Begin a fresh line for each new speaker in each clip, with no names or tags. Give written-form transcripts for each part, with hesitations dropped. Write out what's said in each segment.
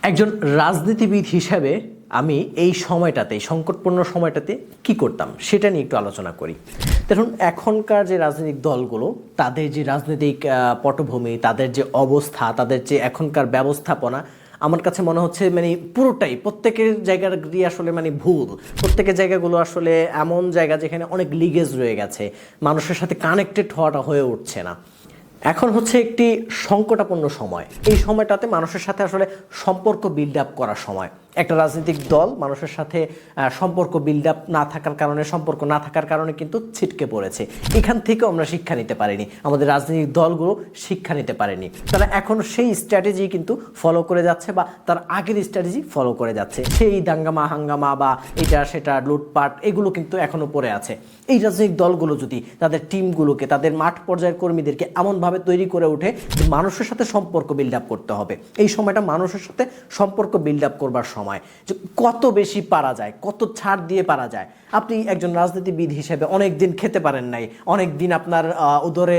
একজন রাজনীতিবিদ হিসাবে আমি এই সময়টাতে সংকটপূর্ণ সময়টাতে কি করতাম সেটা নিয়ে একটু আলোচনা করি। দেখুন, এখনকার যে রাজনৈতিক দলগুলো তাদের যে রাজনৈতিক পটভূমি, তাদের যে অবস্থা, তাদের যে এখনকার ব্যবস্থাপনা, আমার কাছে মনে হচ্ছে পুরোটাই প্রত্যেকের জায়গাটি আসলে ভুল। প্রত্যেকের জায়গাগুলো আসলে এমন জায়গা যেখানে অনেক লিগেজ রয়ে গেছে, মানুষের সাথে কানেক্টেড হওয়াটা হয়ে উঠছে না। এখন হচ্ছে একটি সংকটাপন্ন সময়। এই সময়টাতে মানুষের সাথে আসলে সম্পর্ক বিল্ড আপ করার সময়। একটা রাজনৈতিক দল মানুষের সাথে সম্পর্ক বিল্ড আপ না থাকার কারণে, সম্পর্ক না থাকার কারণে কিন্তু ছিটকে পড়েছে। এখান থেকেও আমরা শিক্ষা নিতে পারিনি, আমাদের রাজনৈতিক দলগুলো শিক্ষা নিতে পারেনি। তারা এখন সেই স্ট্র্যাটেজি কিন্তু ফলো করে যাচ্ছে, বা তার আগের স্ট্র্যাটেজি ফলো করে যাচ্ছে। সেই দাঙ্গামা হাঙ্গামা বা এটা সেটা লুটপাট এগুলো কিন্তু এখনও পড়ে আছে। এই রাজনৈতিক দলগুলো যদি তাদের টিমগুলোকে, তাদের মাঠ পর্যায়ের কর্মীদেরকে এমনভাবে তৈরি করে ওঠে যে মানুষের সাথে সম্পর্ক বিল্ড আপ করতে হবে, এই সময়টা মানুষের সাথে সম্পর্ক বিল্ড আপ করবার সময়, যে কত বেশি পারা যায়, কত ছাড় দিয়ে পারা যায়। আপনি একজন রাজনীতিবিদ হিসেবে অনেক দিন খেতে পারেন নাই, অনেক দিন আপনার উদরে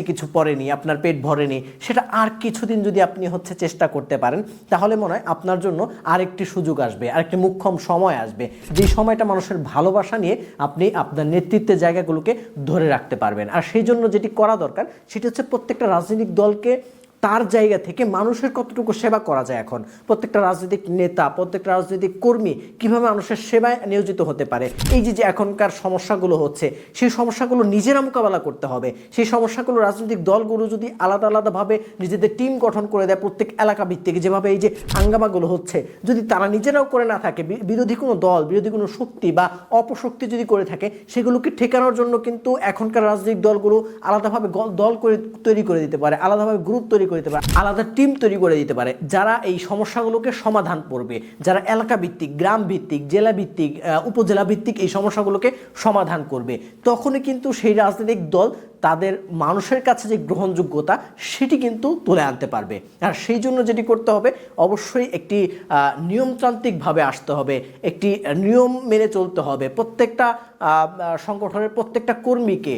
কিছু পড়েনি, আপনার পেট ভরেনি, সেটা আর কিছুদিন যদি আপনি চেষ্টা করতে পারেন, তাহলে মনে হয় আপনার জন্য আরেকটি সুযোগ আসবে, আরেকটি মুখ্যম সময় আসবে, যে সময়টা মানুষের ভালোবাসা নিয়ে আপনি আপনার নেতৃত্বের জায়গাগুলোকে ধরে রাখতে পারবেন। আর সেই জন্য যেটি করা দরকার সেটি হচ্ছে প্রত্যেকটা রাজনৈতিক দলকে তার জায়গা থেকে মানুষের কতটুকু সেবা করা যায়। এখন প্রত্যেকটা রাজনৈতিক নেতা, প্রত্যেকটা রাজনৈতিক কর্মী কীভাবে মানুষের সেবায় নিয়োজিত হতে পারে। এই যে এখনকার সমস্যাগুলো হচ্ছে, সেই সমস্যাগুলো নিজেরা মোকাবেলা করতে হবে। সেই সমস্যাগুলো রাজনৈতিক দলগুলো যদি আলাদা আলাদাভাবে নিজেদের টিম গঠন করে দেয়, প্রত্যেক এলাকা ভিত্তিক, যেভাবে এই যে হাঙ্গামাগুলো হচ্ছে, যদি তারা নিজেরাও করে না থাকে, বিরোধী কোনো দল, বিরোধী কোনো শক্তি বা অপশক্তি যদি করে থাকে, সেগুলোকে ঠেকানোর জন্য কিন্তু এখনকার রাজনৈতিক দলগুলো আলাদাভাবে দল করে তৈরি করে দিতে পারে, আলাদাভাবে গ্রুপ তৈরি করে দিতে পারে, আলাদা টিম তৈরি করে দিতে পারে, যারা এই সমস্যাগুলোকে সমাধান করবে, যারা এলাকা ভিত্তিক, গ্রাম ভিত্তিক, জেলা ভিত্তিক, উপজেলা ভিত্তিক এই সমস্যাগুলোকে সমাধান করবে। তখনই কিন্তু সেই রাজনৈতিক দল তাদের মানুষের কাছে যে গ্রহণযোগ্যতা সেটি কিন্তু তুলে আনতে পারবে। আর সেই জন্য যেটি করতে হবে, অবশ্যই একটি নিয়মতান্ত্রিকভাবে আসতে হবে, একটি নিয়ম মেনে চলতে হবে। প্রত্যেকটা সংগঠনের প্রত্যেকটা কর্মীকে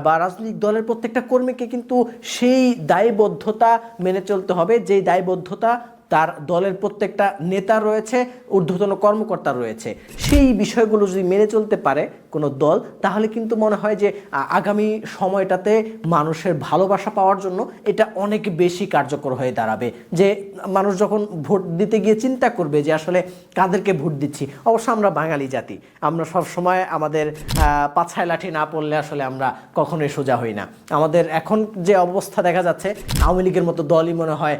বা রাজনৈতিক দলের প্রত্যেকটা কর্মীকে কিন্তু সেই দায়বদ্ধতা মেনে চলতে হবে, যেই দায়বদ্ধতা তার দলের প্রত্যেকটা নেতা রয়েছে, ঊর্ধ্বতন কর্মকর্তা রয়েছে। সেই বিষয়গুলো যদি মেনে চলতে পারে কোনো দল, তাহলে কিন্তু মনে হয় যে আগামী সময়টাতে মানুষের ভালোবাসা পাওয়ার জন্য এটা অনেক বেশি কার্যকর হয়ে দাঁড়াবে। যে মানুষ যখন ভোট দিতে গিয়ে চিন্তা করবে যে আসলে কাদেরকে ভোট দিচ্ছি। অবশ্য আমরা বাঙালি জাতি, আমরা সব সময় আমাদের পাছায় লাঠি না পড়লে আসলে আমরা কখনোই সোজা হই না। আমাদের এখন যে অবস্থা দেখা যাচ্ছে, আওয়ামী লীগের মতো দলই মনে হয়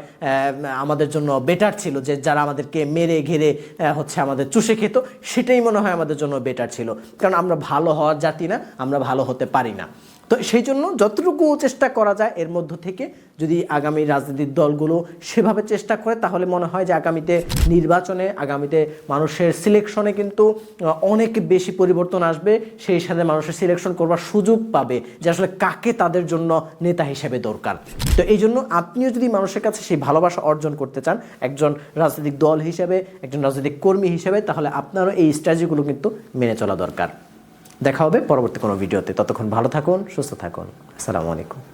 আমাদের জন্য বেটার ছিল, যে যারা আমাদেরকে মেরে ঘেরে আমাদের চুষে খেত, সেটাই মনে হয় আমাদের জন্য বেটার ছিল। কারণ আমরা ভালো হওয়ার জাতি না, আমরা ভালো হতে পারি না। তো সেই জন্য যতটুকু চেষ্টা করা যায় এর মধ্য থেকে যদি আগামী রাজনৈতিক দলগুলো সেভাবে চেষ্টা করে, তাহলে মনে হয় যে আগামীতে নির্বাচনে, আগামীতে মানুষের সিলেকশনে কিন্তু অনেক বেশি পরিবর্তন আসবে। সেই সাথে মানুষের সিলেকশন করবার সুযোগ পাবে যে আসলে কাকে তাদের জন্য নেতা হিসেবে দরকার। তো এই জন্য আপনিও যদি মানুষের কাছে সেই ভালোবাসা অর্জন করতে চান একজন রাজনৈতিক দল হিসেবে, একজন রাজনৈতিক কর্মী হিসেবে, তাহলে আপনারও এই স্ট্র্যাটেজিগুলো কিন্তু মেনে চলা দরকার। দেখা হবে পরবর্তী কোনো ভিডিওতে। ততক্ষণ ভালো থাকুন, সুস্থ থাকুন। আসসালামু আলাইকুম।